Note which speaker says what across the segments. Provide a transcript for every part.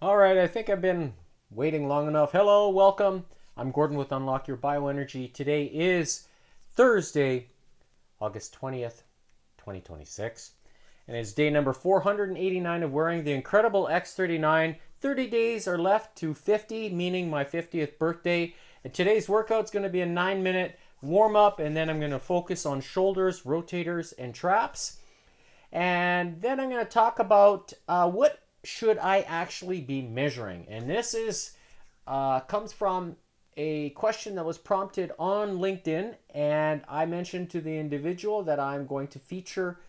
Speaker 1: All right, I think I've been waiting long enough. Hello, welcome. I'm Gordon with Unlock Your Bioenergy. Today is Thursday, August 20th, 2026. And it's day number 489 of wearing the incredible X39. 30 days are left to 50, meaning my 50th birthday. And today's workout's going to be a 9-minute warm-up, and then I'm going to focus on shoulders, rotators, and traps. And then I'm going to talk about what should I actually be measuring. And this is comes from a question that was prompted on LinkedIn, and I mentioned to the individual that I'm going to feature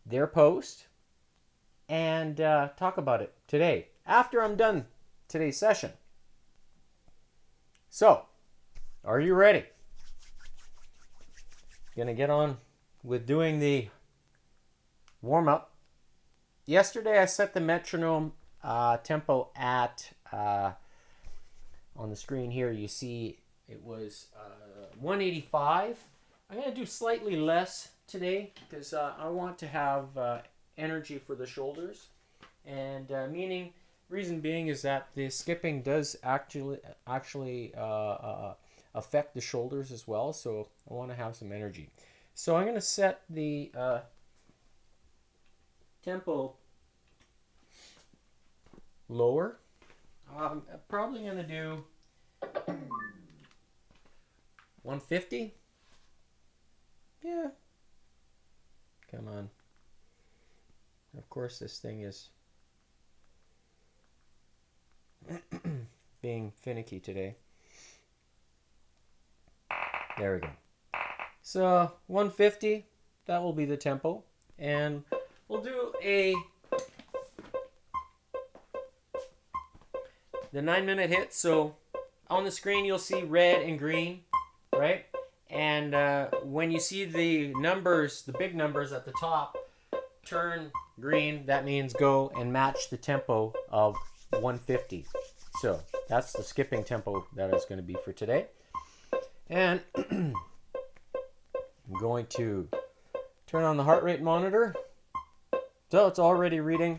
Speaker 1: their post and talk about it today after I'm done today's session. So, are you ready? Gonna get on with doing the warm-up. Yesterday I set the metronome tempo at, on the screen here you see it was 185. I'm going to do slightly less today because I want to have energy for the shoulders. And reason being is that the skipping does actually affect the shoulders as well, so I want to have some energy. So I'm going to set the tempo lower. I'm probably going to do 150. Yeah. Come on. Of course, this thing is being finicky today. There we go. So 150, that will be the tempo. And we'll do the 9-minute hit. So on the screen you'll see red and green, right? And when you see the numbers, the big numbers at the top turn green, that means go and match the tempo of 150. So that's the skipping tempo that is going to be for today. And I'm going to turn on the heart rate monitor. So it's already reading.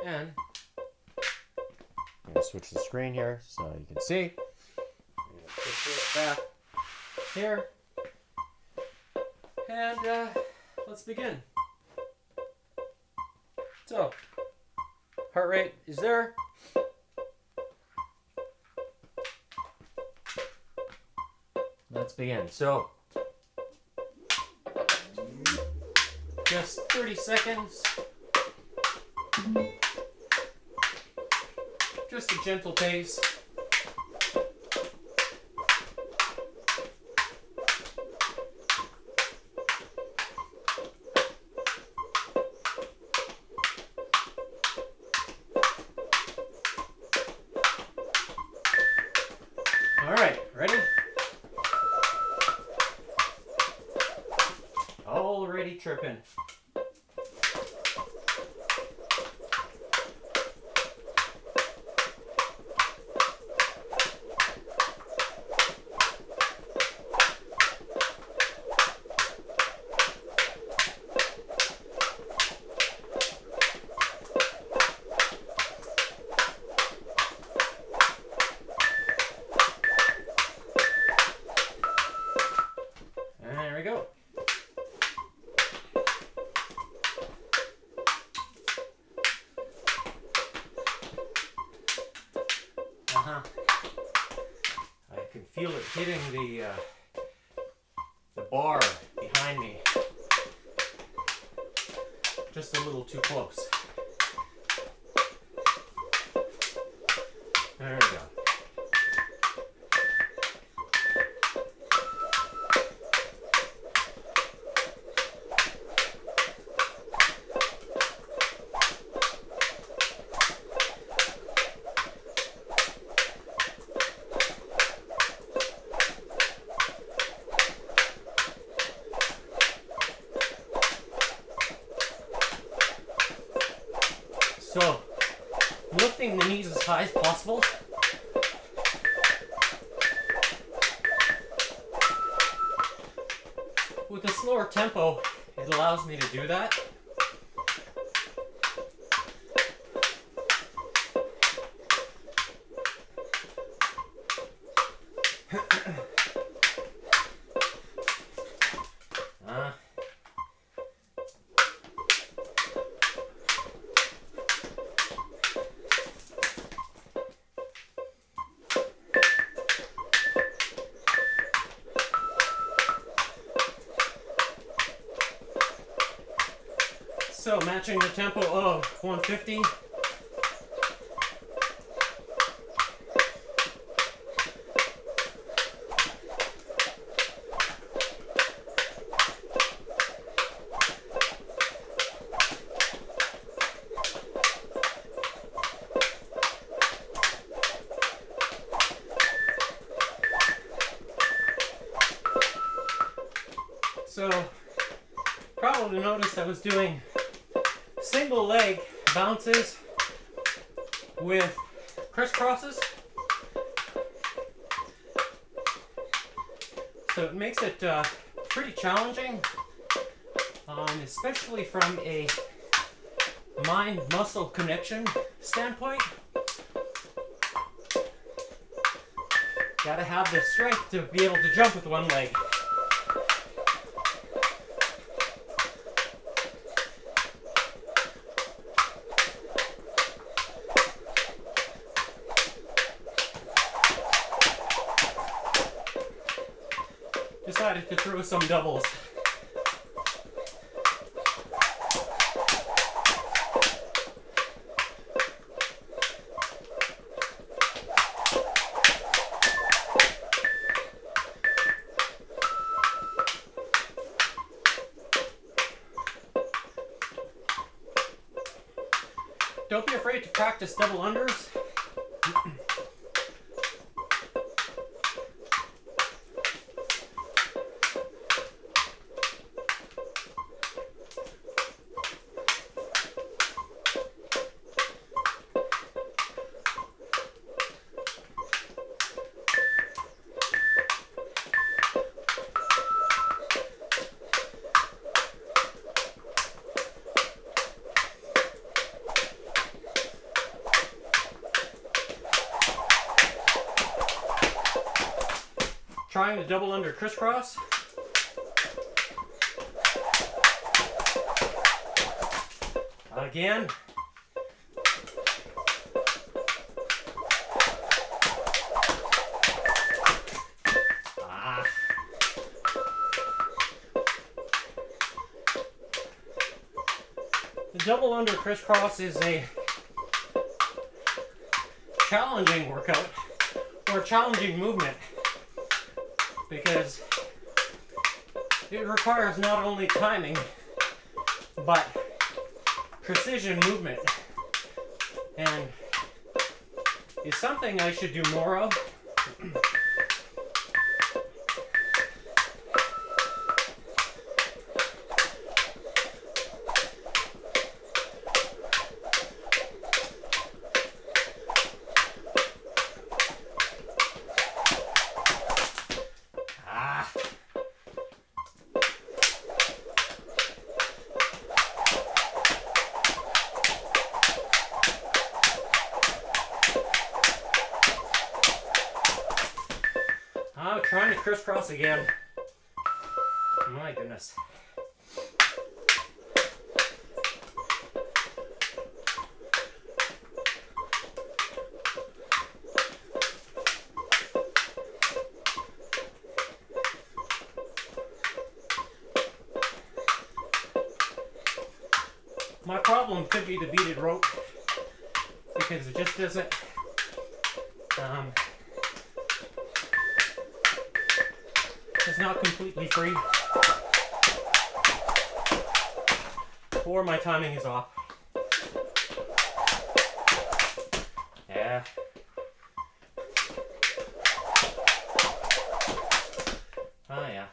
Speaker 1: And I'm going to switch the screen here so you can see. I'm going to put this back here. And let's begin. So, heart rate is there. Let's begin. So, just 30 seconds. Just a gentle pace. All right, ready? Already tripping. There we go. I can feel it hitting the bar behind me. Just a little too close. There we go. So, lifting the knees as high as possible. With a slower tempo, it allows me to do that. So matching the tempo of 150. So probably noticed I was doing single leg bounces with crisscrosses. So it makes it pretty challenging, especially from a mind-muscle connection standpoint. Gotta have the strength to be able to jump with one leg. Decided to throw some doubles. Don't be afraid to practice double unders. Trying to double under crisscross. Again. The double under crisscross is a challenging workout or a challenging movement, because it requires not only timing, but precision movement, and is something I should do more of. I'm trying to crisscross again. My goodness. My problem could be the beaded rope, because it just doesn't it's not completely free, or my timing is off. Yeah. Oh yeah.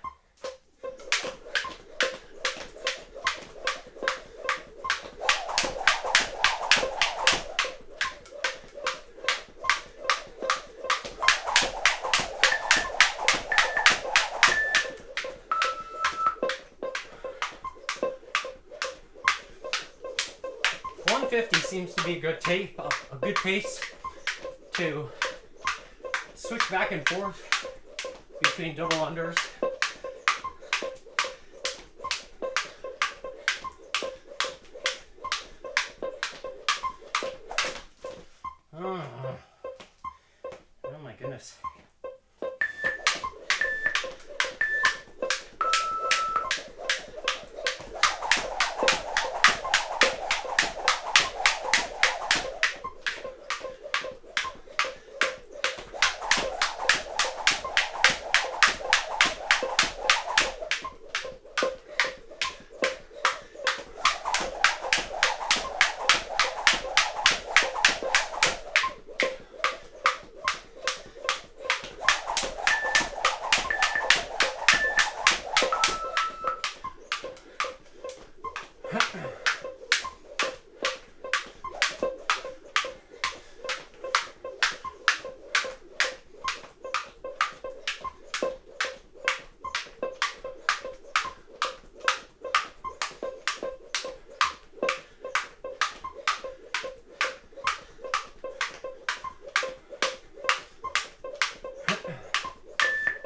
Speaker 1: 150 seems to be a good a good pace to switch back and forth between double unders. Oh my goodness.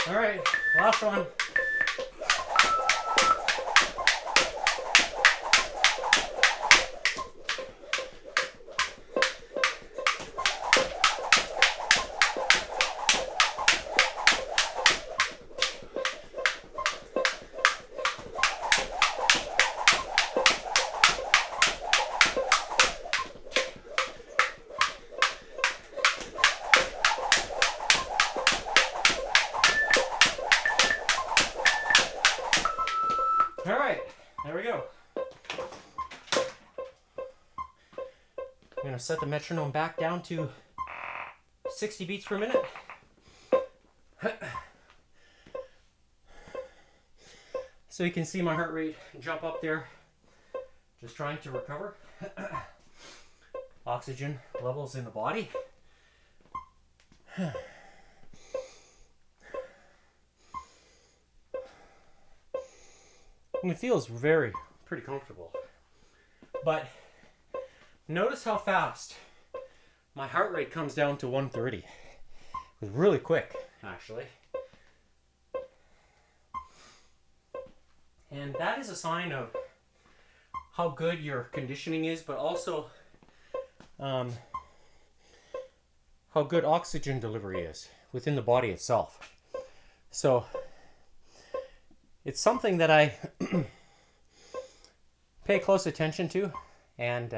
Speaker 1: All right, last one. All right, there we go. I'm gonna set the metronome back down to 60 beats per minute. So you can see my heart rate jump up there. Just trying to recover oxygen levels in the body. And it feels pretty comfortable. But notice how fast my heart rate comes down to 130. It's really quick, actually. And that is a sign of how good your conditioning is, but also how good oxygen delivery is within the body itself. So it's something that I pay close attention to, and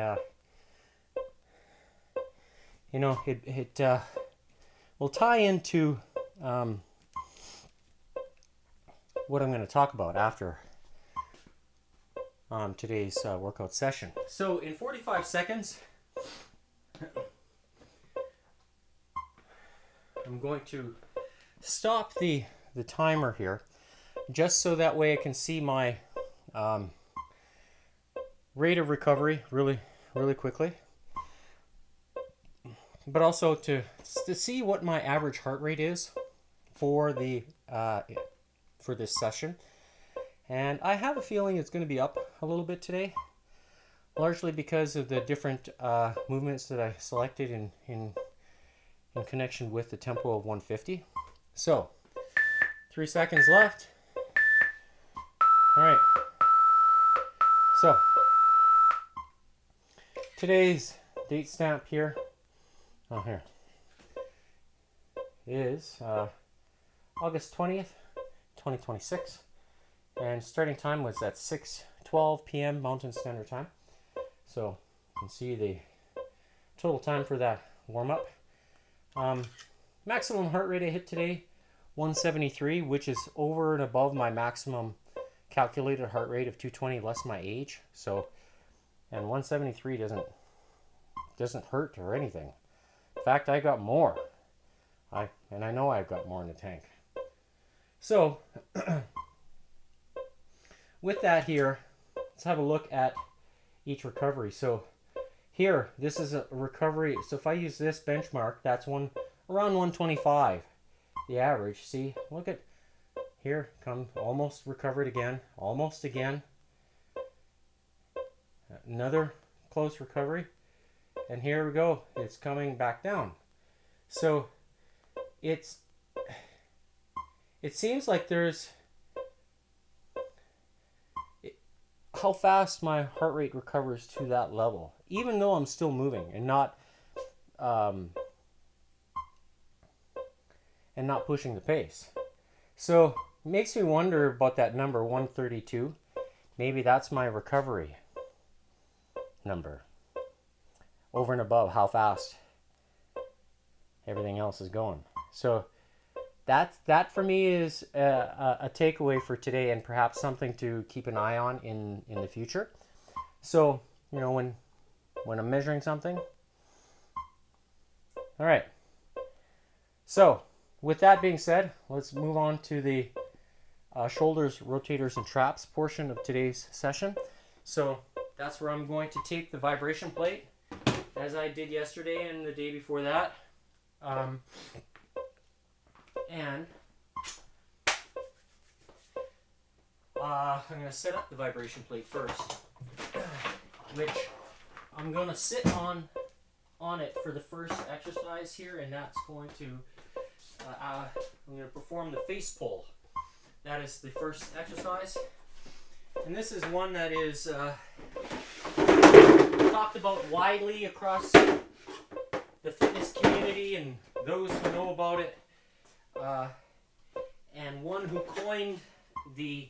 Speaker 1: you know, it will tie into what I'm going to talk about after today's workout session. So in 45 seconds, I'm going to stop the timer here, just so that way I can see my rate of recovery really quickly, but also to see what my average heart rate is for the for this session. And I have a feeling it's going to be up a little bit today, largely because of the different movements that I selected in connection with the tempo of 150. So 3 seconds left. All right, so today's date stamp here, here is August 20th, 2026, and starting time was at 6:12 p.m. Mountain Standard Time. So you can see the total time for that warm-up. Maximum heart rate I hit today, 173, which is over and above my maximum calculated heart rate of 220 less my age. So, and 173 doesn't hurt or anything. In fact, I got more. I know I've got more in the tank. So with that here, let's have a look at each recovery. So here, this is a recovery. So if I use this benchmark, that's around 125, the average. See, look at here, come almost recovered again, almost again. Another close recovery. And here we go. It's coming back down. So it seems like there's how fast my heart rate recovers to that level, even though I'm still moving and not pushing the pace. So it makes me wonder about that number 132. Maybe that's my recovery number, over and above how fast everything else is going. So that for me is a takeaway for today, and perhaps something to keep an eye on in the future. So, you know, when I'm measuring something. All right. So with that being said, let's move on to the shoulders, rotators, and traps portion of today's session. So that's where I'm going to take the vibration plate, as I did yesterday and the day before that. And I'm going to set up the vibration plate first, which I'm going to sit on it for the first exercise here, and that's going to I'm going to perform the face pull. That is the first exercise, and this is one that is talked about widely across the fitness community and those who know about it, and one who coined the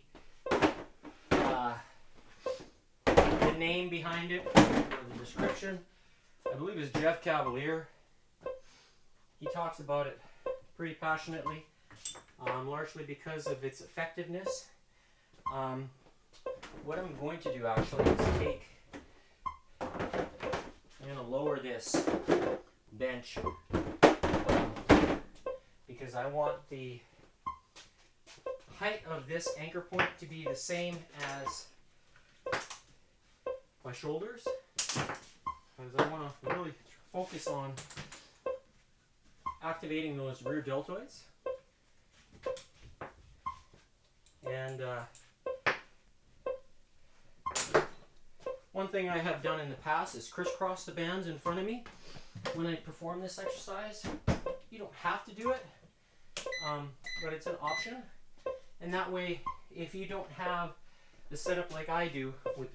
Speaker 1: name behind it, or the description, I believe, is Jeff Cavalier. He talks about it pretty passionately, largely because of its effectiveness. What I'm going to do actually is I'm going to lower this bench because I want the height of this anchor point to be the same as my shoulders, because I want to really focus on activating those rear deltoids. And one thing I have done in the past is crisscross the bands in front of me when I perform this exercise. You don't have to do it, but it's an option. And that way, if you don't have the setup like I do for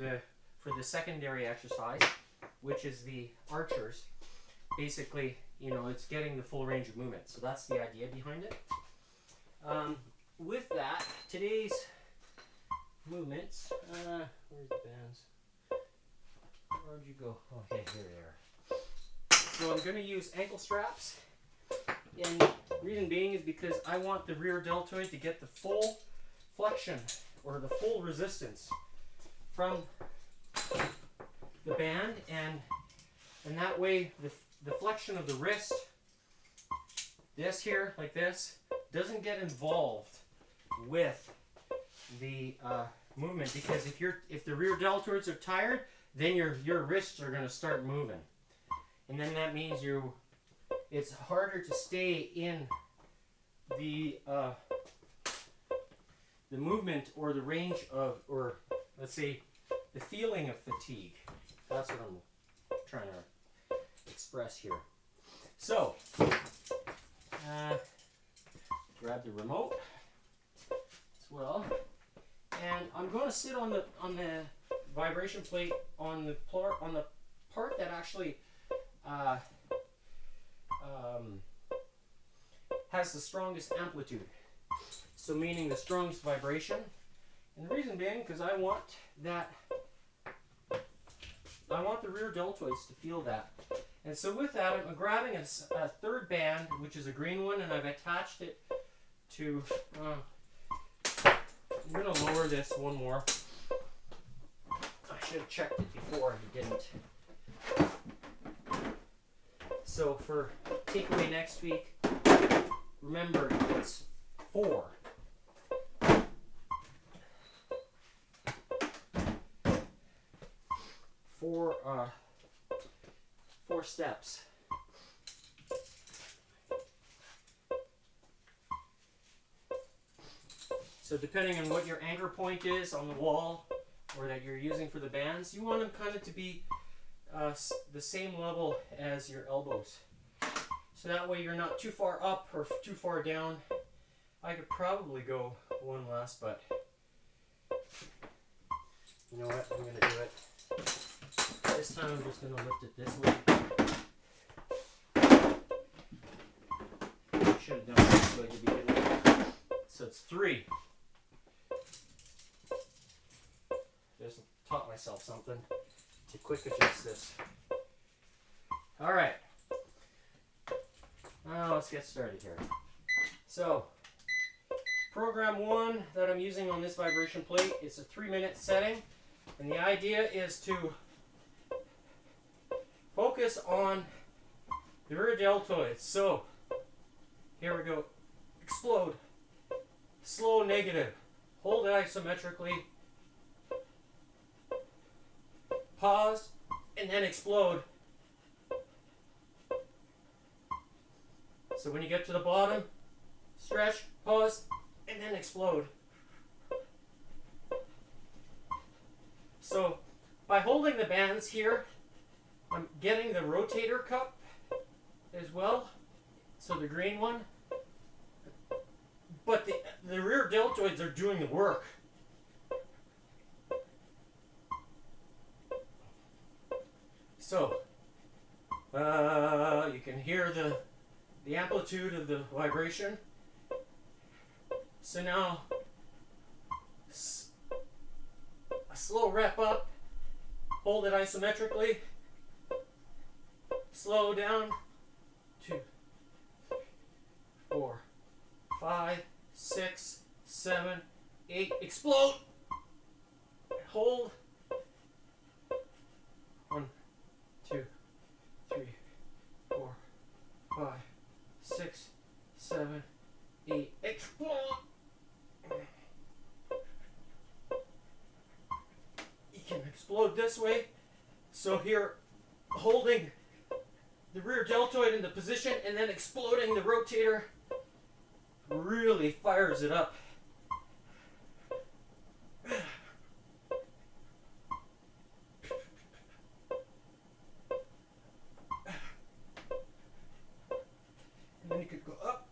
Speaker 1: the secondary exercise, which is the archers, basically, you know, it's getting the full range of movement. So that's the idea behind it. With that, today's movements, where's the bands? Where'd you go? Okay, here they are. So I'm going to use ankle straps, and the reason being is because I want the rear deltoid to get the full flexion, or the full resistance from the band, and that way the flexion of the wrist, this here, like this, doesn't get involved with the movement, because if the rear deltoids are tired, then your wrists are going to start moving, and then that means it's harder to stay in the movement, or the range of, or let's say the feeling of fatigue. That's what I'm trying to express here. So grab the remote as well, and I'm going to sit on the vibration plate on the part that actually has the strongest amplitude. So meaning the strongest vibration. And the reason being, because I want the rear deltoids to feel that. And so with that, I'm grabbing a third band, which is a green one, and I've attached it to, I'm going to lower this one more. I should have checked it before, I didn't. So for takeaway next week, remember, it's 4. Four steps. So depending on what your anchor point is on the wall, or that you're using for the bands, you want them kind of to be the same level as your elbows. So that way you're not too far up or too far down. I could probably go one less, but you know what? I'm going to do it. This time I'm just going to lift it this way. I should have done it this way to begin with. So it's 3. Just taught myself something to quick adjust this. All right. Now let's get started here. So, program 1 that I'm using on this vibration plate is a 3-minute setting. And the idea is to focus on the rear deltoids. So, here we go. Explode. Slow negative. Hold it isometrically. Pause. And then explode. So when you get to the bottom, stretch, pause, and then explode. So by holding the bands here, I'm getting the rotator cup as well. So the green one. But the rear deltoids are doing the work. So you can hear the amplitude of the vibration. So now a slow rep up, hold it isometrically, slow down, 2, 4, 5, 6, 7, 8, explode, hold, 1, 2, 3, 4, 5, 6, 7, 8, explode. You can explode this way. So here, holding the rear deltoid in the position and then exploding the rotator really fires it up. And then you could go up.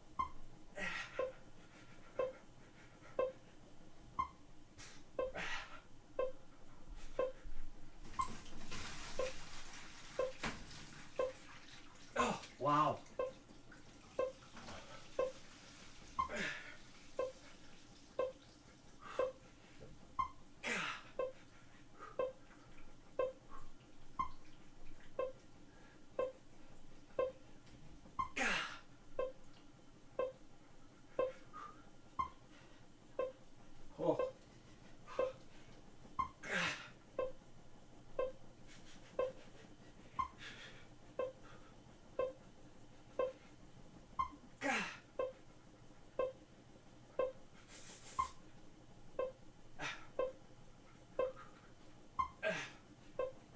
Speaker 1: Oh, wow.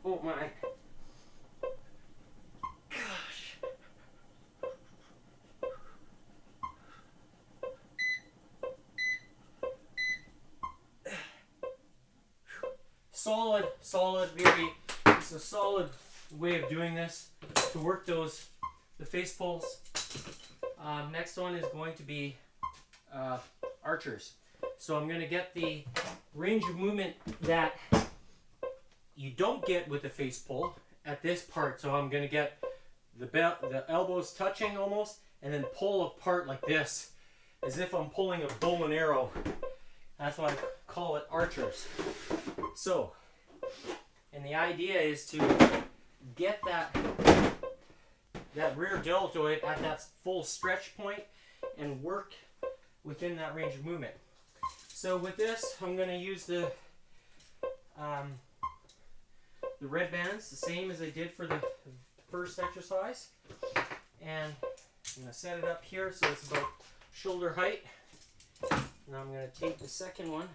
Speaker 1: Oh my gosh. Solid, very, it's a solid way of doing this to work the face pulls. Next one is going to be archers. So I'm going to get the range of movement that you don't get with the face pull at this part. So I'm going to get the elbows touching almost and then pull apart like this as if I'm pulling a bow and arrow. That's why I call it archers. So, and the idea is to get that rear deltoid at that full stretch point and work within that range of movement. So with this, I'm going to use the red bands, the same as I did for the first exercise. And I'm going to set it up here so it's about shoulder height. Now I'm going to take the second one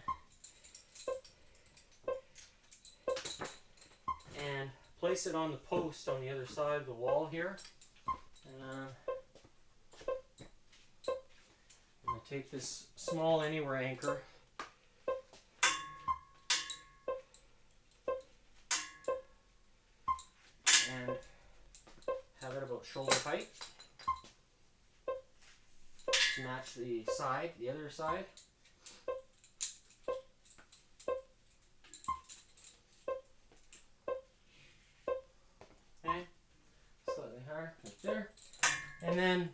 Speaker 1: and place it on the post on the other side of the wall here. And I'm going to take this small anywhere anchor . shoulder height to match the other side. Okay, slightly higher, right there. And then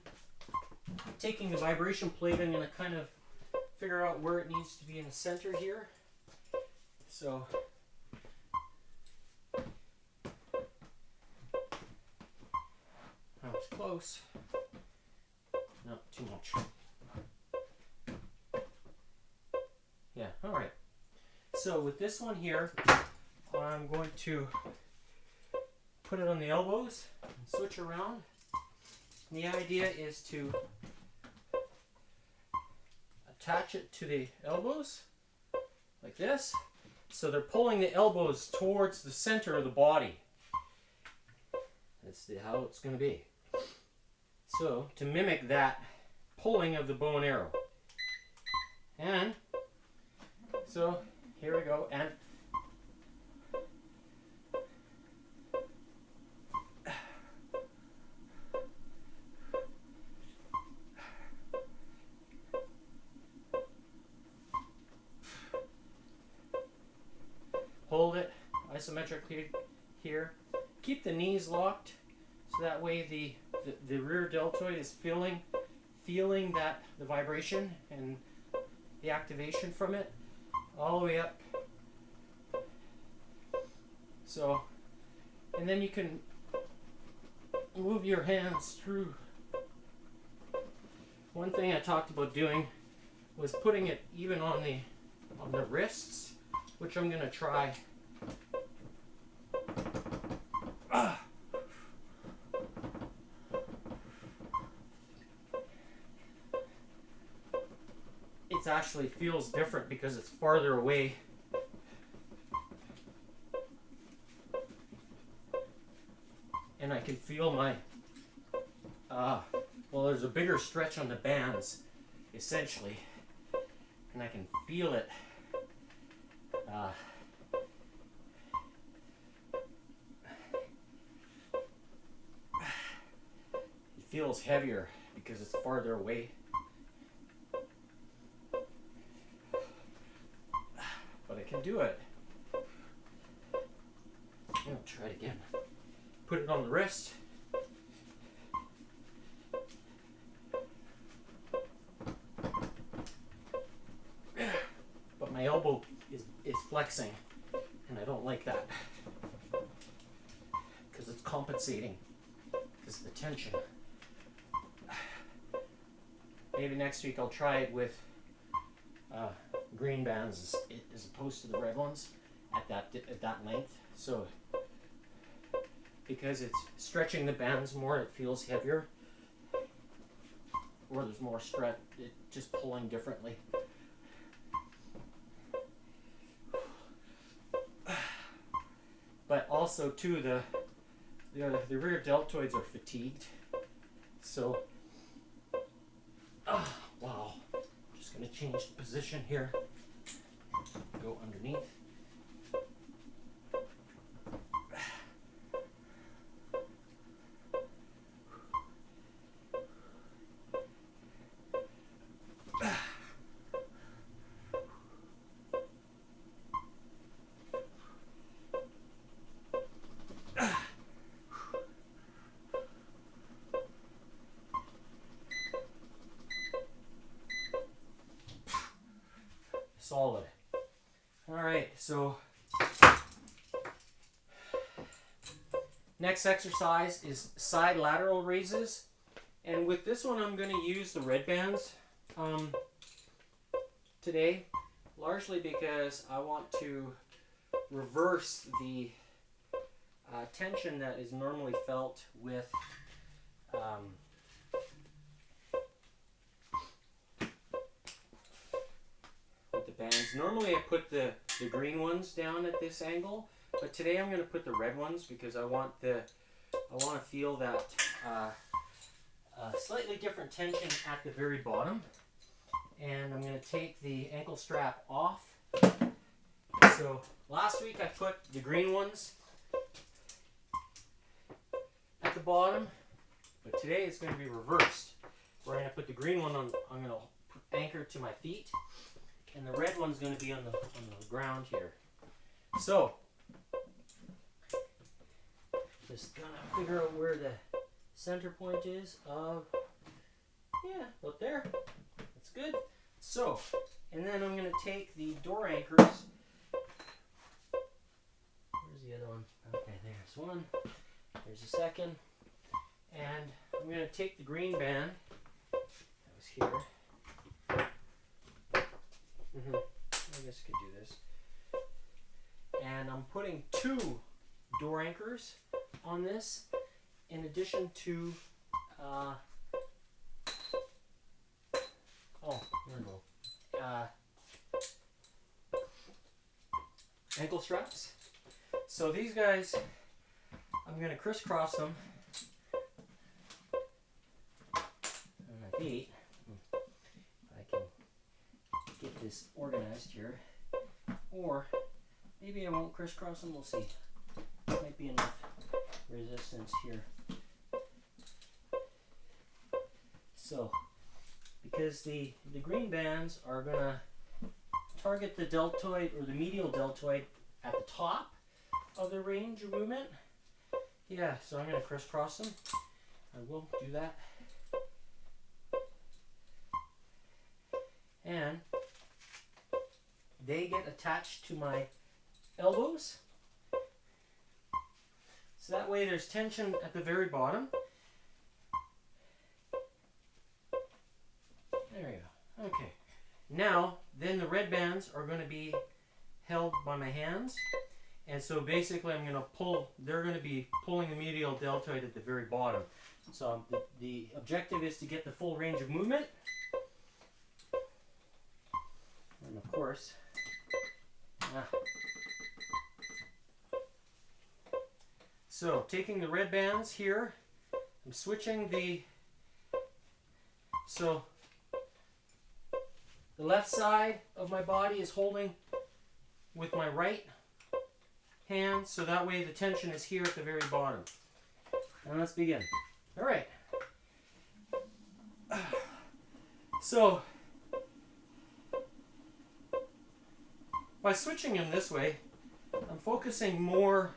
Speaker 1: taking the vibration plate, I'm going to kind of figure out where it needs to be in the center here. So that was close. Not too much. Yeah, all right. So with this one here, I'm going to put it on the elbows and switch around. And the idea is to attach it to the elbows like this. So they're pulling the elbows towards the center of the body. That's how it's going to be. So to mimic that pulling of the bow and arrow. And so here we go. And hold it isometrically here. Keep the knees locked so that way the rear deltoid is feeling that the vibration and the activation from it all the way up. So, and then you can move your hands through. One thing I talked about doing was putting it even on the wrists, which I'm going to try. It actually feels different because it's farther away. And I can feel my, well, there's a bigger stretch on the bands, essentially. And I can feel it. It feels heavier because it's farther away. But I can do it. I'll try it again. Put it on the wrist. But my elbow is flexing, and I don't like that because it's compensating because of the tension. Maybe next week I'll try it with green bands as opposed to the red ones at that length. So because it's stretching the bands more, it feels heavier, or there's more stretch, it's just pulling differently. But also too, the rear deltoids are fatigued. So, wow, just gonna change the position here. Go underneath. Solid. All right, so next exercise is side lateral raises, and with this one I'm going to use the red bands today, largely because I want to reverse the tension that is normally felt with the bands. Normally I put the green ones down at this angle, but today I'm going to put the red ones because I want to feel that slightly different tension at the very bottom. And I'm going to take the ankle strap off. So last week I put the green ones at the bottom, But today it's going to be reversed. We're going to put the green one on, I'm going to anchor to my feet, and the red one's going to be on the ground here. So, just going to figure out where the center point is of, yeah, about there. That's good. So, and then I'm going to take the door anchors. Where's the other one? Okay, there's one. There's a second. And I'm going to take the green band. That was here. I guess I could do this. And I'm putting 2 door anchors on this, in addition to ankle straps. So these guys, I'm going to crisscross them on my feet. If I can get this organized here. Or maybe I won't crisscross them, we'll see. Might be enough resistance here. So, because the green bands are going to target the deltoid or the medial deltoid at the top of the range of movement. Yeah, so I'm going to crisscross them. I will do that. And they get attached to my elbows. So that way there's tension at the very bottom. There you go. Okay. Now, then the red bands are going to be held by my hands. And so basically I'm going to pull, they're going to be pulling the medial deltoid at the very bottom. So the objective is to get the full range of movement. And of course, so taking the red bands here, I'm switching so the left side of my body is holding with my right hand, so that way the tension is here at the very bottom. And let's begin. All right. So, by switching them this way, I'm focusing more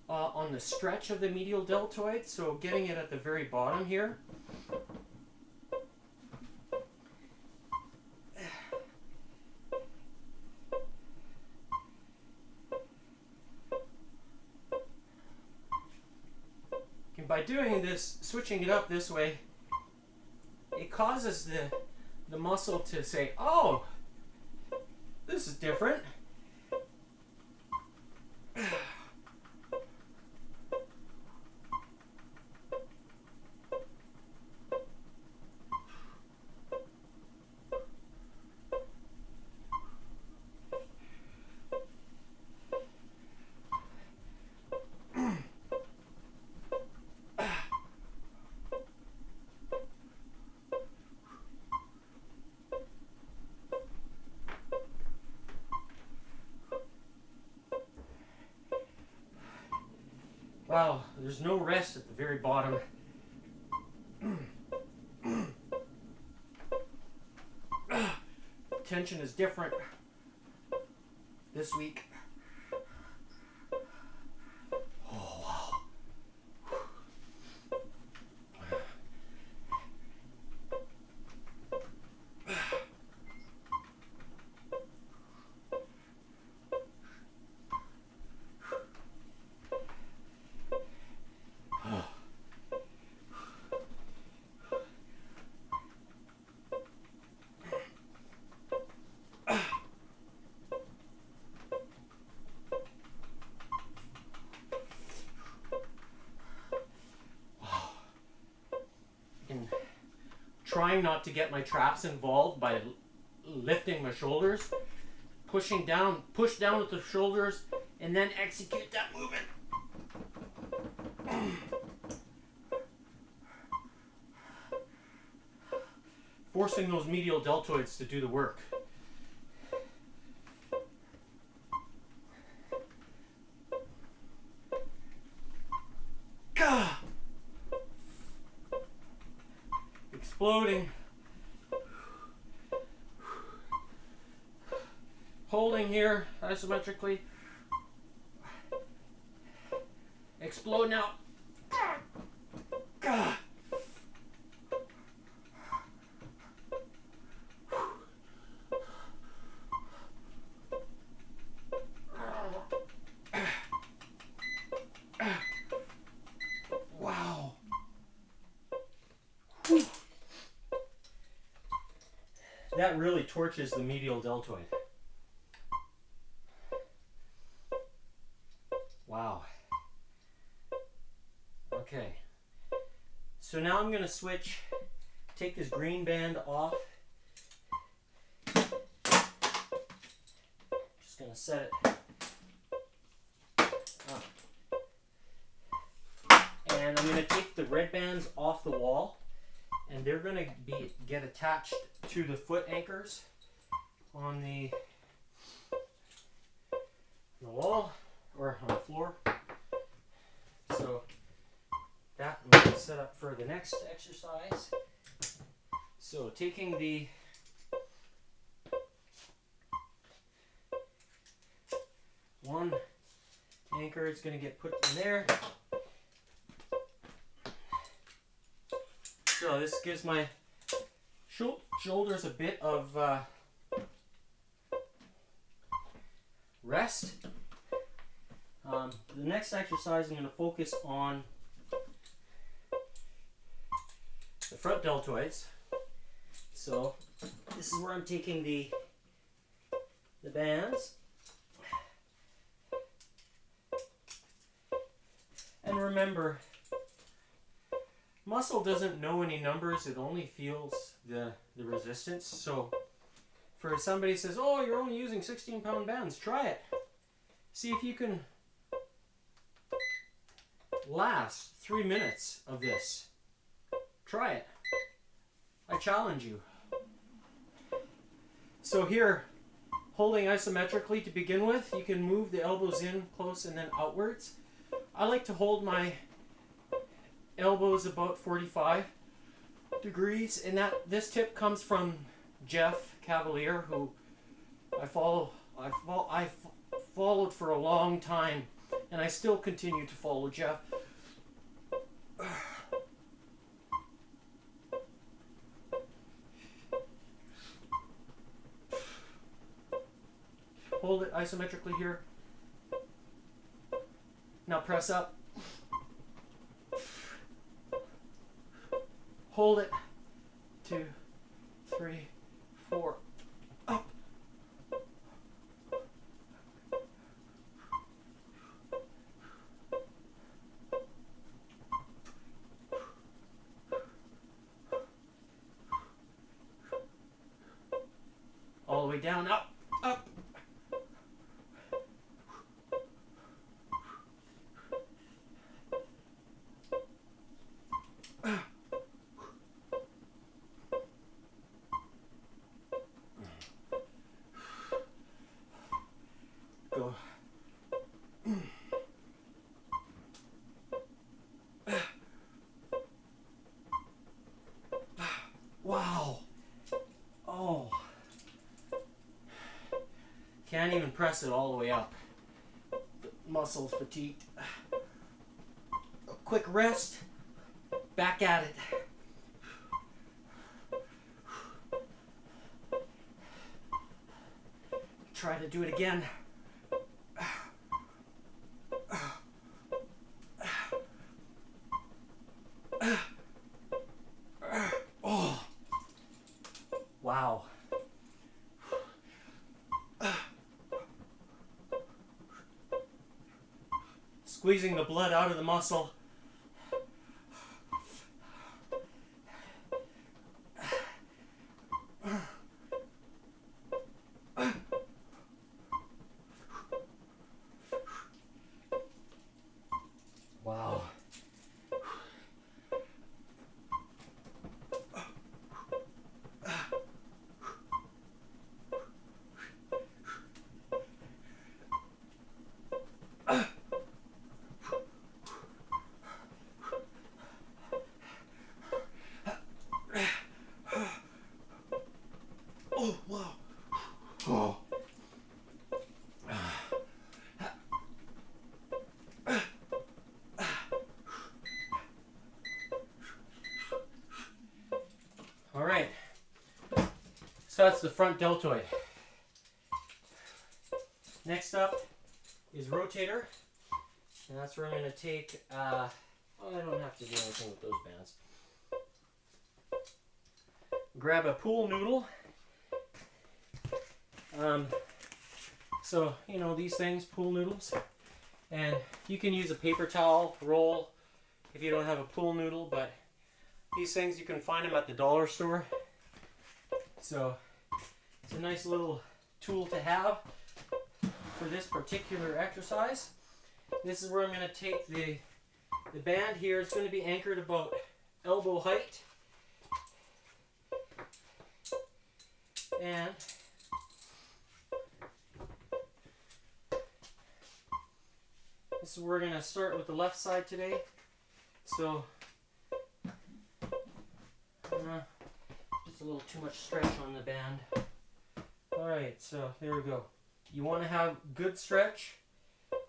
Speaker 1: on the stretch of the medial deltoid, so getting it at the very bottom here. And by doing this, switching it up this way, it causes the muscle to say, oh, this is different. Wow, there's no rest at the very bottom. Tension is different this week. Oh, wow. Trying not to get my traps involved by lifting my shoulders, push down with the shoulders, and then execute that movement. Forcing those medial deltoids to do the work. exploding. Holding here isometrically. Explode now. God. Wow. Whew. That really torches the medial deltoid. Wow. Okay. So now I'm going to switch, take this green band off. Just going to set it up. And I'm going to take the red bands off the wall, and they're going to get attached to the foot anchors on the wall or on the floor. So that I'm going to set up for the next exercise. So taking the one anchor, it's going to get put in there. So this gives my shoulders a bit of rest. The next exercise, I'm going to focus on the front deltoids. So this is where I'm taking the bands. And remember, muscle doesn't know any numbers, it only feels the resistance. So for somebody says, oh, you're only using 16-pound bands, try it. See if you can last 3 minutes of this. Try it. I challenge you. So here, holding isometrically to begin with, you can move the elbows in close and then outwards. I like to hold my elbows about 45 degrees, and this tip comes from Jeff Cavalier, who I followed for a long time, and I still continue to follow Jeff. Hold it isometrically here. Now press up. Hold it. 2, 3, 4. Up. All the way down. Up. Up. Go. Wow. Oh. Can't even press it all the way up. The muscles fatigued. A quick rest. Back at it. Try to do it again. Oh. Wow. Squeezing the blood out of the muscle. Wow. So that's the front deltoid. Next up is rotator. And that's where I'm going to take, I don't have to do anything with those bands. Grab a pool noodle. So, you know, these things, pool noodles. And you can use a paper towel roll if you don't have a pool noodle, but these things, you can find them at the dollar store. So it's a nice little tool to have for this particular exercise. This is where I'm going to take the band here. It's going to be anchored about elbow height. And this is where we're going to start with the left side today. So just a little too much stretch on the band. Alright, so there we go. You want to have good stretch.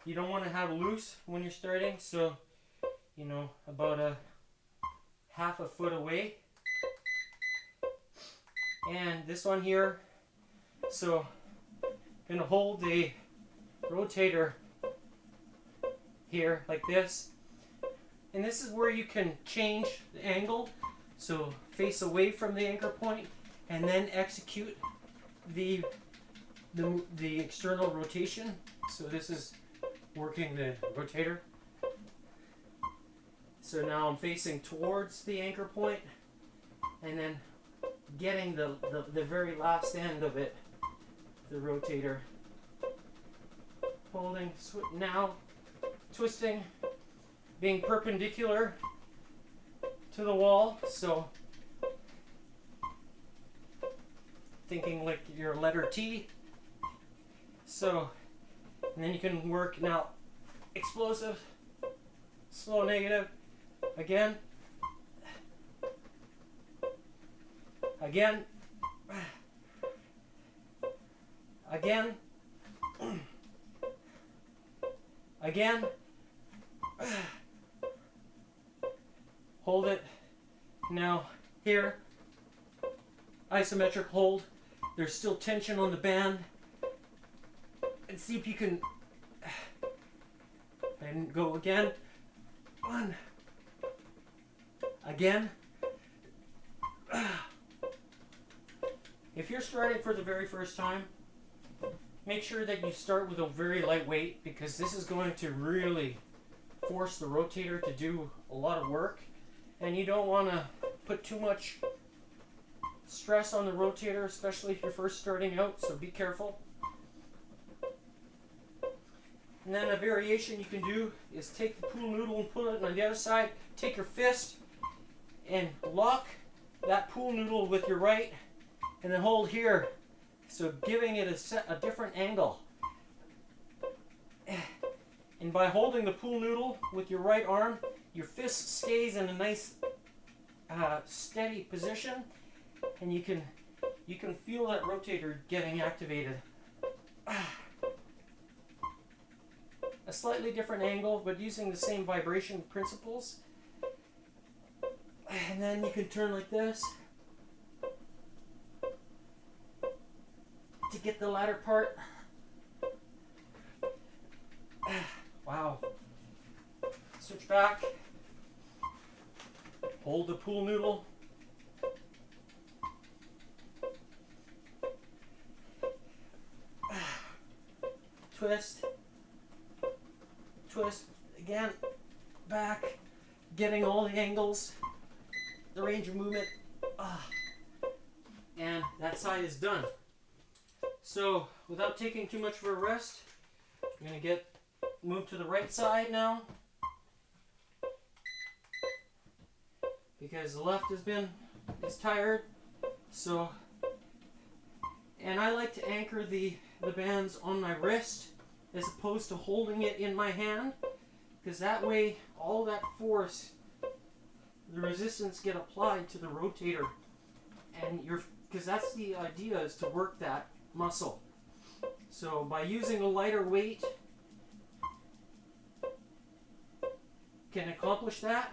Speaker 1: You don't want to have loose when you're starting, so you know, about a half a foot away. And this one here, so I'm going to hold the rotator here like this. And this is where you can change the angle, so face away from the anchor point and then execute the external rotation. So this is working the rotator. So now I'm facing towards the anchor point and then getting the very last end of it, the rotator. Holding, now twisting, being perpendicular to the wall, so thinking like your letter T. So, and then you can work now explosive, slow negative, again, again, again, again, hold it. Now here, isometric hold. There's still tension on the band. And see if you can, and go again. One, again. If you're starting for the very first time, make sure that you start with a very light weight, because this is going to really force the rotator to do a lot of work, and you don't want to put too much stress on the rotator, especially if you're first starting out, so be careful. And then a variation you can do is take the pool noodle and put it on the other side, take your fist and lock that pool noodle with your right, and then hold here, so giving it a different angle. And by holding the pool noodle with your right arm, your fist stays in a nice steady position, and you can feel that rotator getting activated. A slightly different angle, but using the same vibration principles. And then you can turn like this to get the latter part. Wow. Switch back. Hold the pool noodle. Twist. Twist again. Back. Getting all the angles. The range of movement. And that side is done. So without taking too much of a rest, I'm going to move to the right side now, because the left is tired. So, and I like to anchor the bands on my wrist as opposed to holding it in my hand, because that way all that force, the resistance, get applied to the rotator, and because that's the idea, is to work that muscle. So by using a lighter weight, can accomplish that.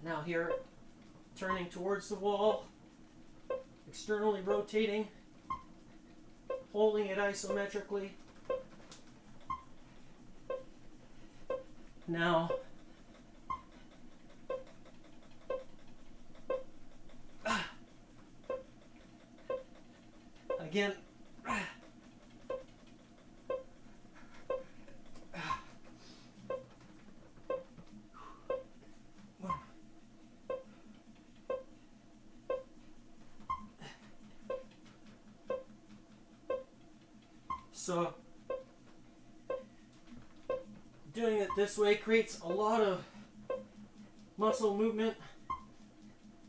Speaker 1: Now here, turning towards the wall, externally rotating, holding it isometrically. Now, again, so doing it this way creates a lot of muscle movement,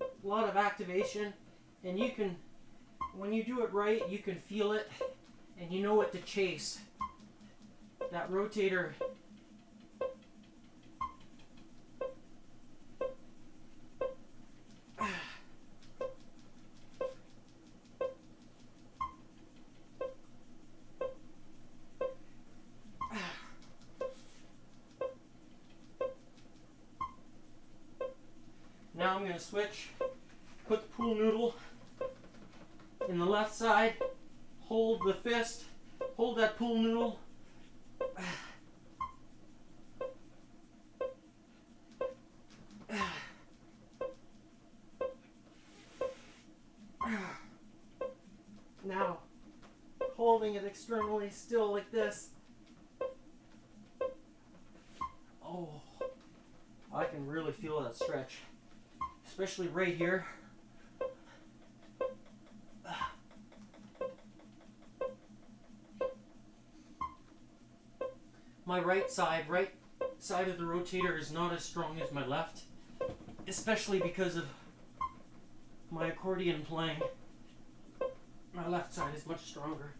Speaker 1: a lot of activation, and you can, when you do it right, you can feel it and you know what to chase. That rotator now I'm going to switch, put the pool noodle in the left side, hold the fist, hold that pool noodle. Now, holding it externally still like this. Oh, I can really feel that stretch, especially right here. My right side of the rotator is not as strong as my left, especially because of my accordion playing. My left side is much stronger.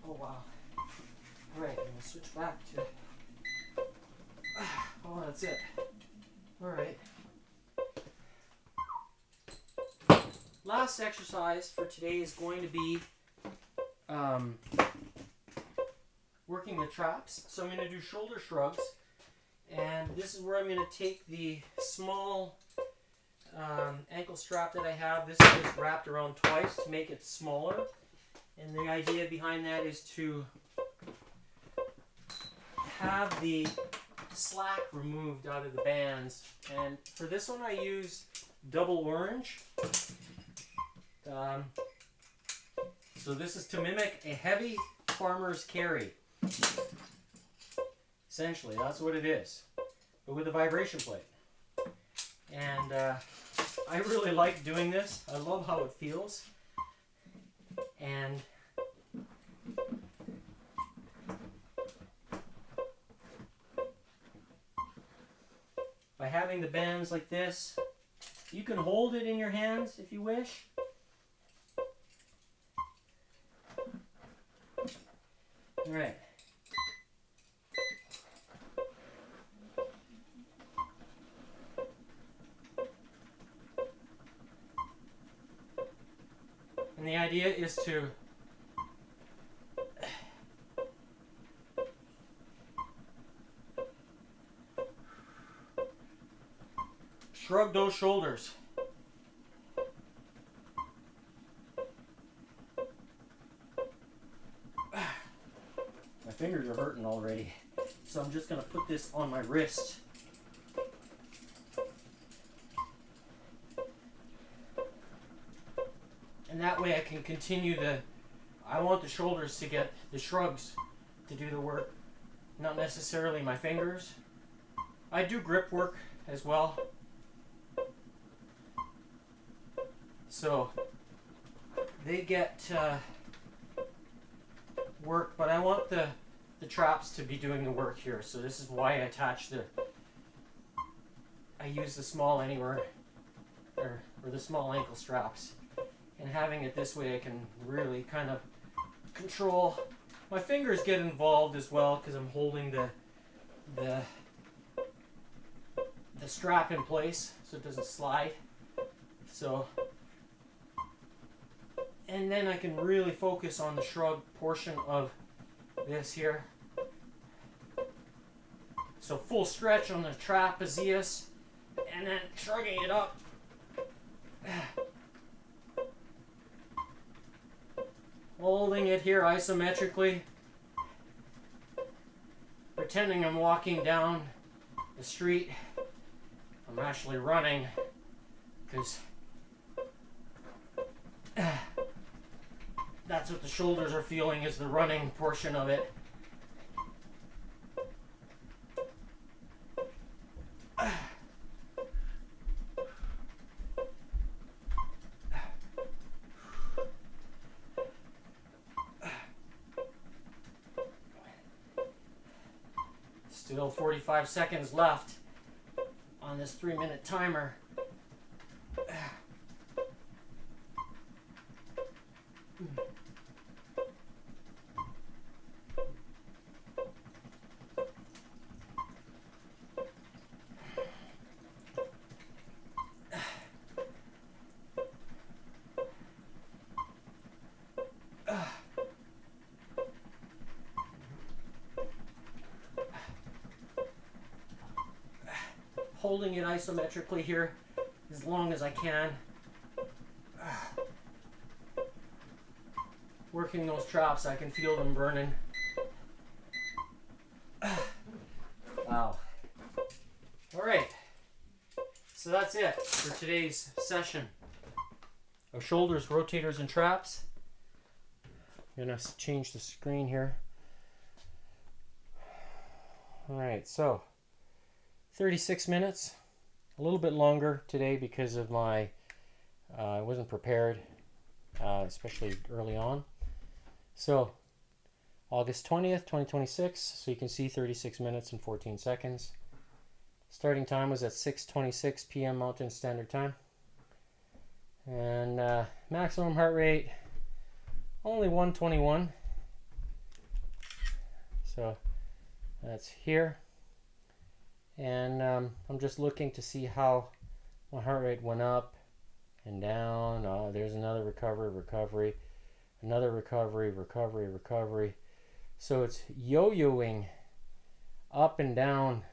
Speaker 1: Oh wow. Alright, I'm going to switch back to... Oh, that's it. Alright. Last exercise for today is going to be working the traps. So I'm going to do shoulder shrugs, and this is where I'm going to take the small ankle strap that I have. This is just wrapped around twice to make it smaller, and the idea behind that is to have the slack removed out of the bands. And for this one I use double orange. So this is to mimic a heavy farmer's carry. Essentially, that's what it is, but with a vibration plate. And I really like doing this. I love how it feels. And by having the bands like this, you can hold it in your hands if you wish. All right. And the idea is to shrug those shoulders. My fingers are hurting already, so I'm just going to put this on my wrist. And that way I can continue I want the shoulders to get the shrugs to do the work, not necessarily my fingers. I do grip work as well. So they get work, but I want the traps to be doing the work here. So this is why I use the small anywhere, or the small ankle straps. And having it this way, I can really kind of control. My fingers get involved as well because I'm holding the strap in place so it doesn't slide. So And then I can really focus on the shrug portion of this here. So full stretch on the trapezius, and then shrugging it up. Holding it here isometrically. Pretending I'm walking down the street. I'm actually running, because that's what the shoulders are feeling, is the running portion of it. Still 45 seconds left on this 3-minute timer. Holding it isometrically here as long as I can. Working those traps, I can feel them burning. Wow. All right. So that's it for today's session of shoulders, rotators, and traps. I'm going to change the screen here. All right, so 36 minutes, a little bit longer today because of my, I wasn't prepared, especially early on. So August 20th, 2026, so you can see 36 minutes and 14 seconds. Starting time was at 6:26 p.m. Mountain Standard Time. And maximum heart rate, only 121. So that's here. And I'm just looking to see how my heart rate went up and down. Oh, there's another recovery, another recovery. So it's yo-yoing up and down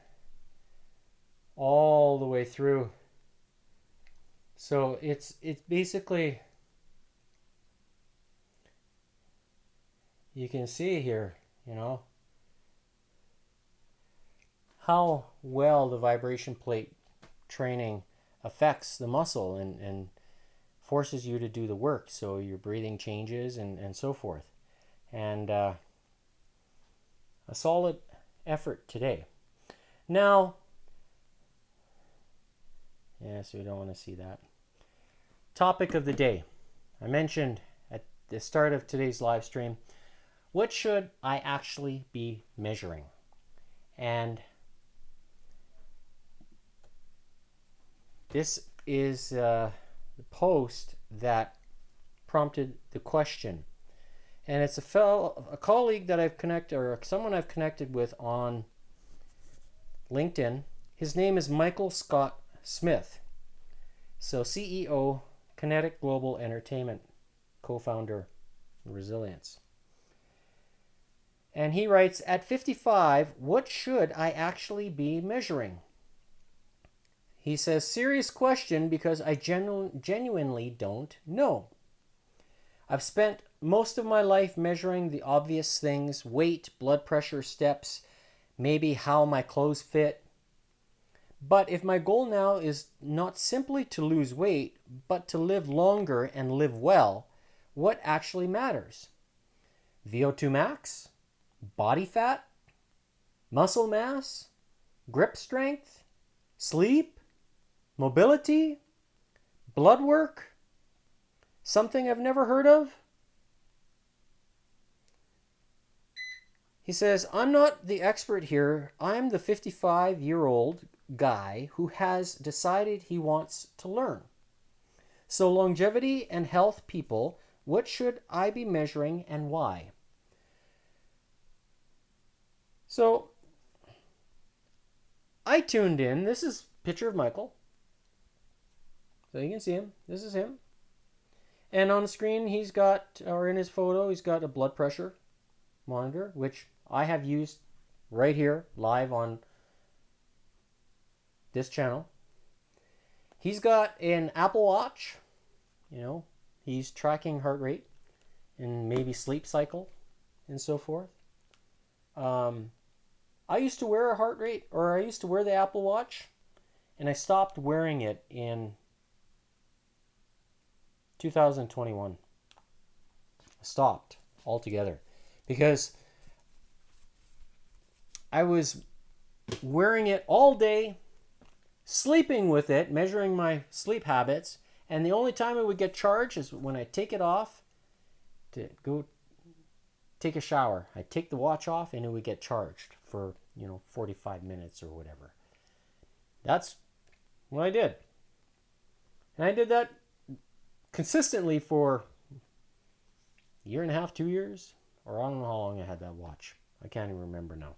Speaker 1: all the way through. So it's basically, you can see here, you know, how well the vibration plate training affects the muscle and forces you to do the work. So your breathing changes and so forth. And a solid effort today. Now, yeah, so we don't want to see that. Topic of the day. I mentioned at the start of today's live stream, what should I actually be measuring? And this is the post that prompted the question, and it's a colleague that I've connected, or someone I've connected with on LinkedIn. His name is Michael Scott Smith. So CEO, Kinetic Global Entertainment, co-founder, Resilience. And he writes, at 55, what should I actually be measuring? He says, serious question because I genuinely don't know. I've spent most of my life measuring the obvious things, weight, blood pressure, steps, maybe how my clothes fit. But if my goal now is not simply to lose weight, but to live longer and live well, what actually matters? VO2 max? Body fat? Muscle mass? Grip strength? Sleep? Mobility? Blood work? Something I've never heard of? He says, I'm not the expert here. I'm the 55-year-old guy who has decided he wants to learn. So longevity and health people, what should I be measuring and why? So I tuned in. This is a picture of Michael. So you can see him. This is him. And on the screen, he's got, or in his photo, he's got a blood pressure monitor, which I have used right here live on this channel. He's got an Apple Watch. You know, he's tracking heart rate and maybe sleep cycle and so forth. I used to wear a heart rate, or I used to wear the Apple Watch, and I stopped wearing it in 2021. I stopped altogether because I was wearing it all day, sleeping with it, measuring my sleep habits, and the only time it would get charged is when I take it off to go take a shower. I'd take the watch off and it would get charged for, 45 minutes or whatever. That's what I did. And I did that consistently for a year and a half, 2 years, or I don't know how long I had that watch. I can't even remember now.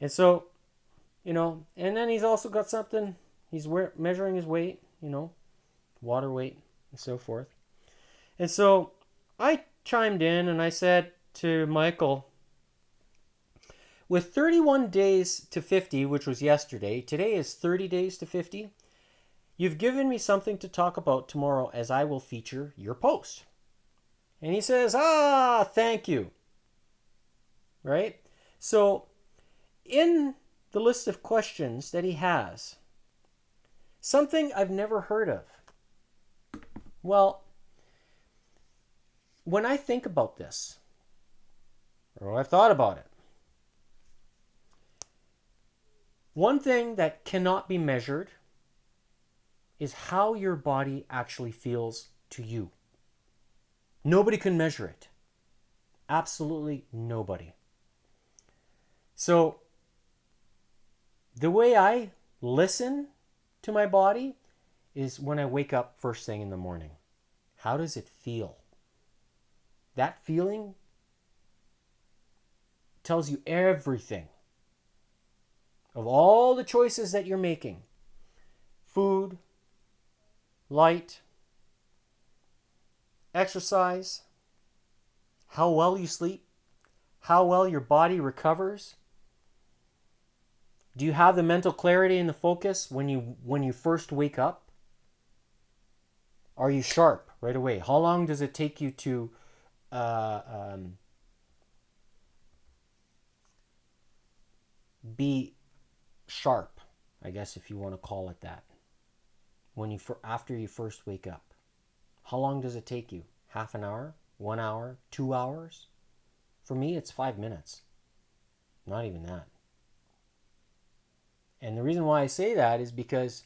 Speaker 1: And so, and then he's also got something, he's measuring his weight, water weight and so forth. And so I chimed in and I said to Michael, with 31 days to 50, which was yesterday, today is 30 days to 50, you've given me something to talk about tomorrow as I will feature your post. And he says, thank you. Right? So in the list of questions that he has, something I've never heard of. Well, when I think about this, or when I've thought about it, one thing that cannot be measured is how your body actually feels to you. Nobody can measure it. Absolutely nobody. So the way I listen to my body is when I wake up first thing in the morning. How does it feel? That feeling tells you everything. Of all the choices that you're making, food, light, exercise, how well you sleep, how well your body recovers. Do you have the mental clarity and the focus when you first wake up? Are you sharp right away? How long does it take you to be sharp, I guess, if you want to call it that, after you first wake up? How long does it take you? Half an hour? 1 hour? 2 hours? For me, it's 5 minutes. Not even that. And the reason why I say that is because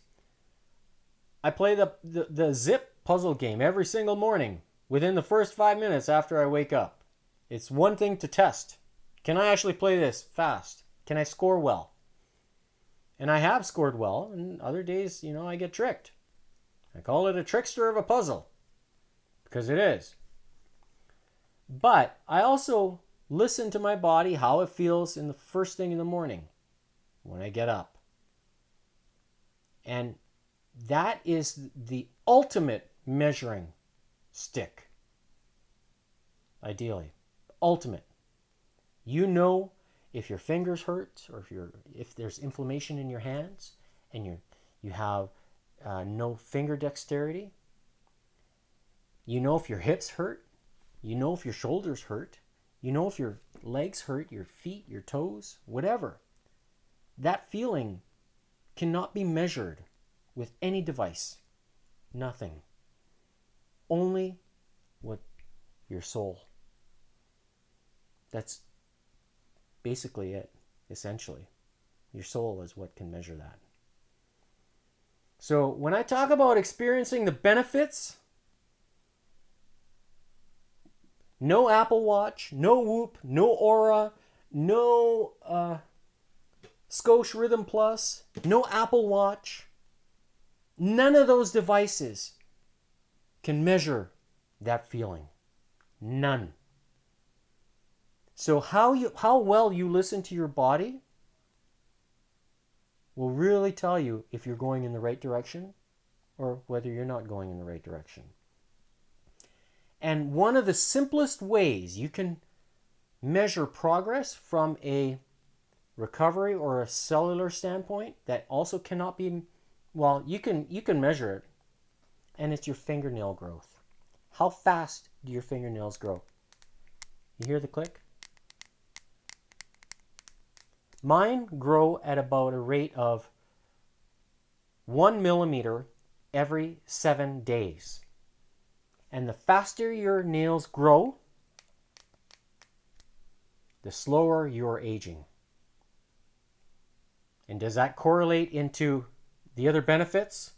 Speaker 1: I play the zip puzzle game every single morning within the first 5 minutes after I wake up. It's one thing to test. Can I actually play this fast? Can I score well? And I have scored well, and other days, I get tricked. I call it a trickster of a puzzle, because it is. But I also listen to my body, how it feels in the first thing in the morning when I get up. And that is the ultimate measuring stick. Ideally. Ultimate. You know if your fingers hurt, or if there's inflammation in your hands, and you have no finger dexterity. You know if your hips hurt. You know if your shoulders hurt. You know if your legs hurt, your feet, your toes, whatever. That feeling cannot be measured with any device. Nothing. Only what your soul. That's basically it, essentially. Your soul is what can measure that. So when I talk about experiencing the benefits, no Apple Watch, no Whoop, no Aura, no Scosh Rhythm Plus, no Apple Watch, none of those devices can measure that feeling. None. So how well you listen to your body will really tell you if you're going in the right direction or whether you're not going in the right direction. And one of the simplest ways you can measure progress from a recovery or a cellular standpoint that also cannot be, well, you can measure it, and it's your fingernail growth. How fast do your fingernails grow? You hear the click? Mine grow at about a rate of 1 millimeter every 7 days. And the faster your nails grow, the slower you're aging. And does that correlate into the other benefits?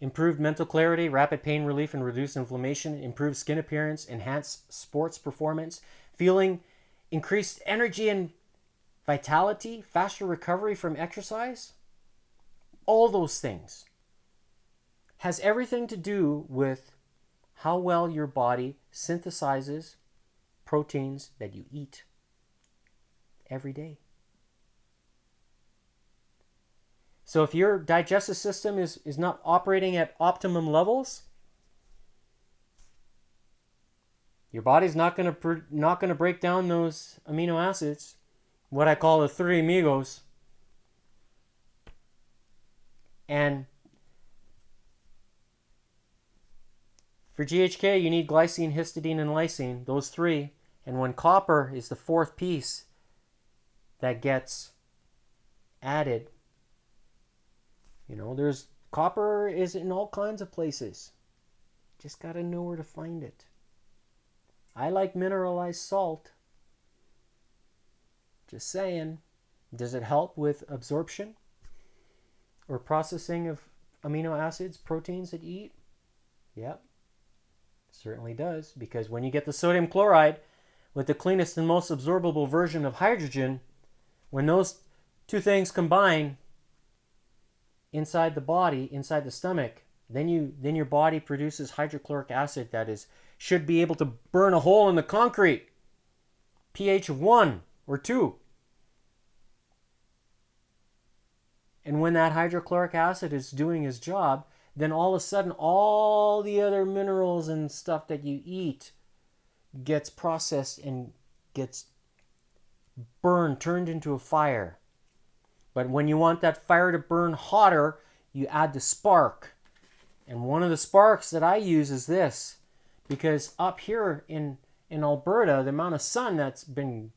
Speaker 1: Improved mental clarity, rapid pain relief and reduced inflammation, improved skin appearance, enhanced sports performance, feeling increased energy and vitality, faster recovery from exercise. All those things has everything to do with how well your body synthesizes proteins that you eat every day. So if your digestive system is not operating at optimum levels, your body's not going to break down those amino acids, what I call the three amigos. And for GHK, you need glycine, histidine, and lysine, those three. And when copper is the fourth piece that gets added, there's copper is in all kinds of places. Just got to know where to find it. I like mineralized salt. Just saying. Does it help with absorption or processing of amino acids, proteins that you eat? Yep. Certainly does, because when you get the sodium chloride with the cleanest and most absorbable version of hydrogen, when those two things combine inside the body, inside the stomach, then your body produces hydrochloric acid that should be able to burn a hole in the concrete. pH of 1 or 2. And when that hydrochloric acid is doing his job, then all of a sudden all the other minerals and stuff that you eat gets processed and gets burned, turned into a fire. But when you want that fire to burn hotter, you add the spark. And one of the sparks that I use is this, because up here in Alberta, the amount of sun that's been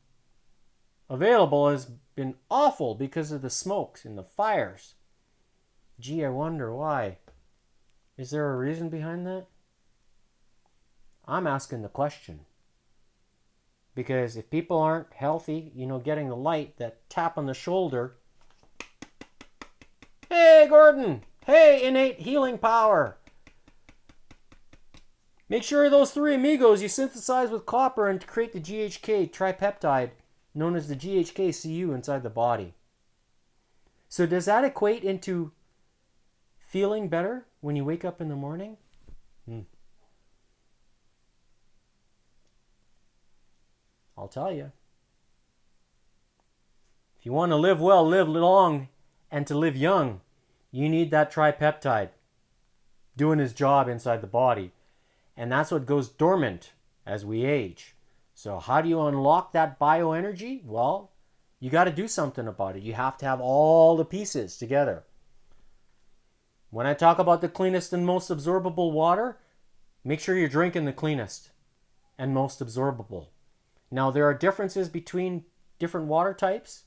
Speaker 1: available has been awful because of the smokes and the fires. Gee, I wonder why. Is there a reason behind that? I'm asking the question. Because if people aren't healthy, getting the light, that tap on the shoulder. Hey, Gordon! Hey, innate healing power! Make sure those three amigos you synthesize with copper and to create the GHK tripeptide, known as the GHK-Cu inside the body. So does that equate into feeling better when you wake up in the morning? I'll tell you. If you want to live well, live long, and to live young, you need that tripeptide doing his job inside the body. And that's what goes dormant as we age. So how do you unlock that bioenergy? Well, you got to do something about it. You have to have all the pieces together. When I talk about the cleanest and most absorbable water, make sure you're drinking the cleanest and most absorbable. Now, there are differences between different water types.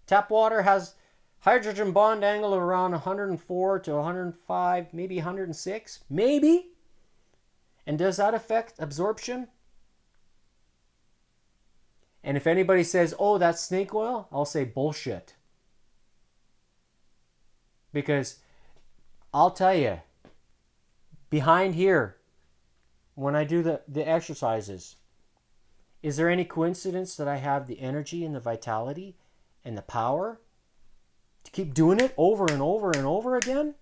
Speaker 1: Tap water has hydrogen bond angle of around 104 to 105, maybe 106, maybe. And does that affect absorption? And if anybody says, oh, that's snake oil, I'll say bullshit. Because I'll tell you, behind here, when I do the exercises, is there any coincidence that I have the energy and the vitality and the power to keep doing it over and over and over again?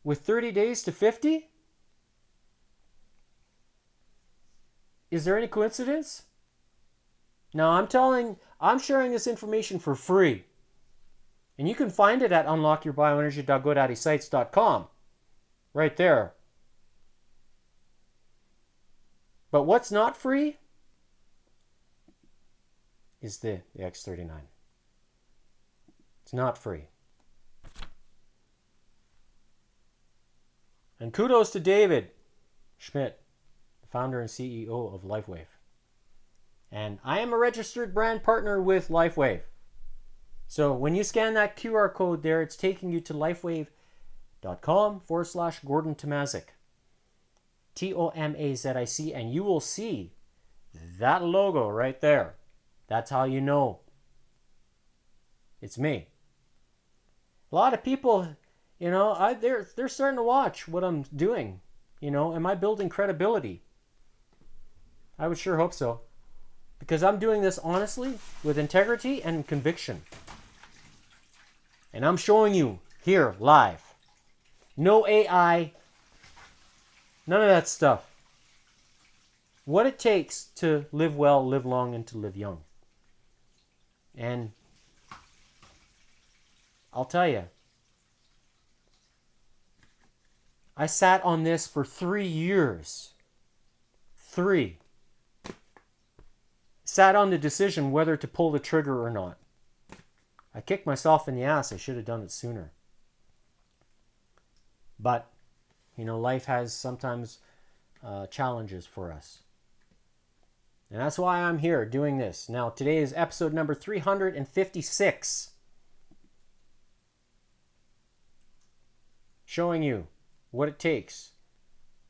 Speaker 1: With 30 days to 50? Is there any coincidence? Now I'm sharing this information for free. And you can find it at unlockyourbioenergy.godaddysites.com. Right there. But what's not free is the X39. It's not free. And kudos to David Schmidt, the founder and CEO of LifeWave. And I am a registered brand partner with LifeWave. So when you scan that QR code there, it's taking you to lifewave.com/Gordon Tomazik. Tomazic, and you will see that logo right there. That's how you know it's me. A lot of people, they're starting to watch what I'm doing. Am I building credibility? I would sure hope so. Because I'm doing this honestly, with integrity and conviction. And I'm showing you here live. No AI, none of that stuff. What it takes to live well, live long, and to live young. And I'll tell you, I sat on this for 3 years. 3. Sat on the decision whether to pull the trigger or not. I kicked myself in the ass. I should have done it sooner. But, life has sometimes challenges for us. And that's why I'm here doing this. Now, today is episode number 356. Showing you what it takes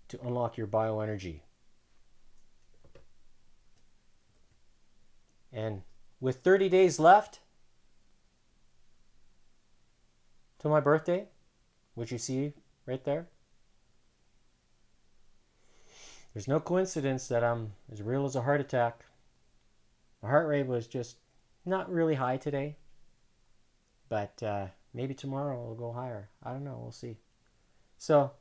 Speaker 1: to unlock your bioenergy. And with 30 days left till my birthday, which you see right there, there's no coincidence that I'm as real as a heart attack. My heart rate was just not really high today, but maybe tomorrow it'll go higher. I don't know. We'll see. So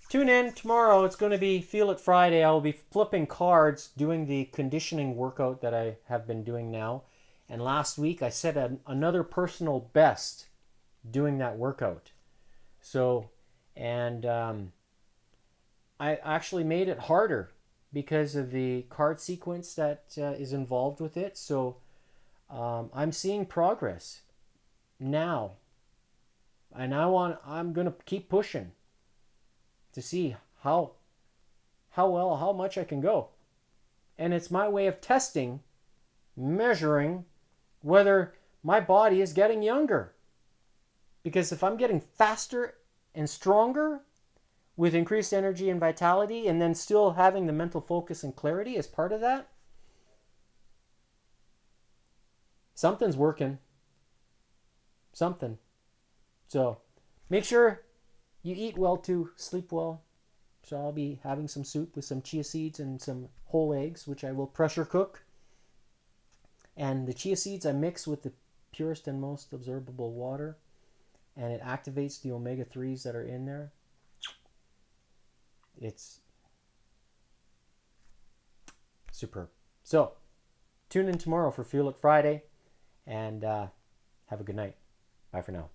Speaker 1: tune in tomorrow. It's going to be Feel It Friday. I will be flipping cards, doing the conditioning workout that I have been doing now. And last week I set another personal best doing that workout. So, and I actually made it harder because of the card sequence that is involved with it. So I'm seeing progress now. And I'm going to keep pushing to see how much I can go. And it's my way of testing, measuring whether my body is getting younger. Because if I'm getting faster and stronger with increased energy and vitality, and then still having the mental focus and clarity as part of that, something's working. Something. So make sure you eat well too, sleep well. So I'll be having some soup with some chia seeds and some whole eggs, which I will pressure cook. And the chia seeds I mix with the purest and most absorbable water, and it activates the omega-3s that are in there. It's superb. So tune in tomorrow for Feel It Friday, and have a good night. Bye for now.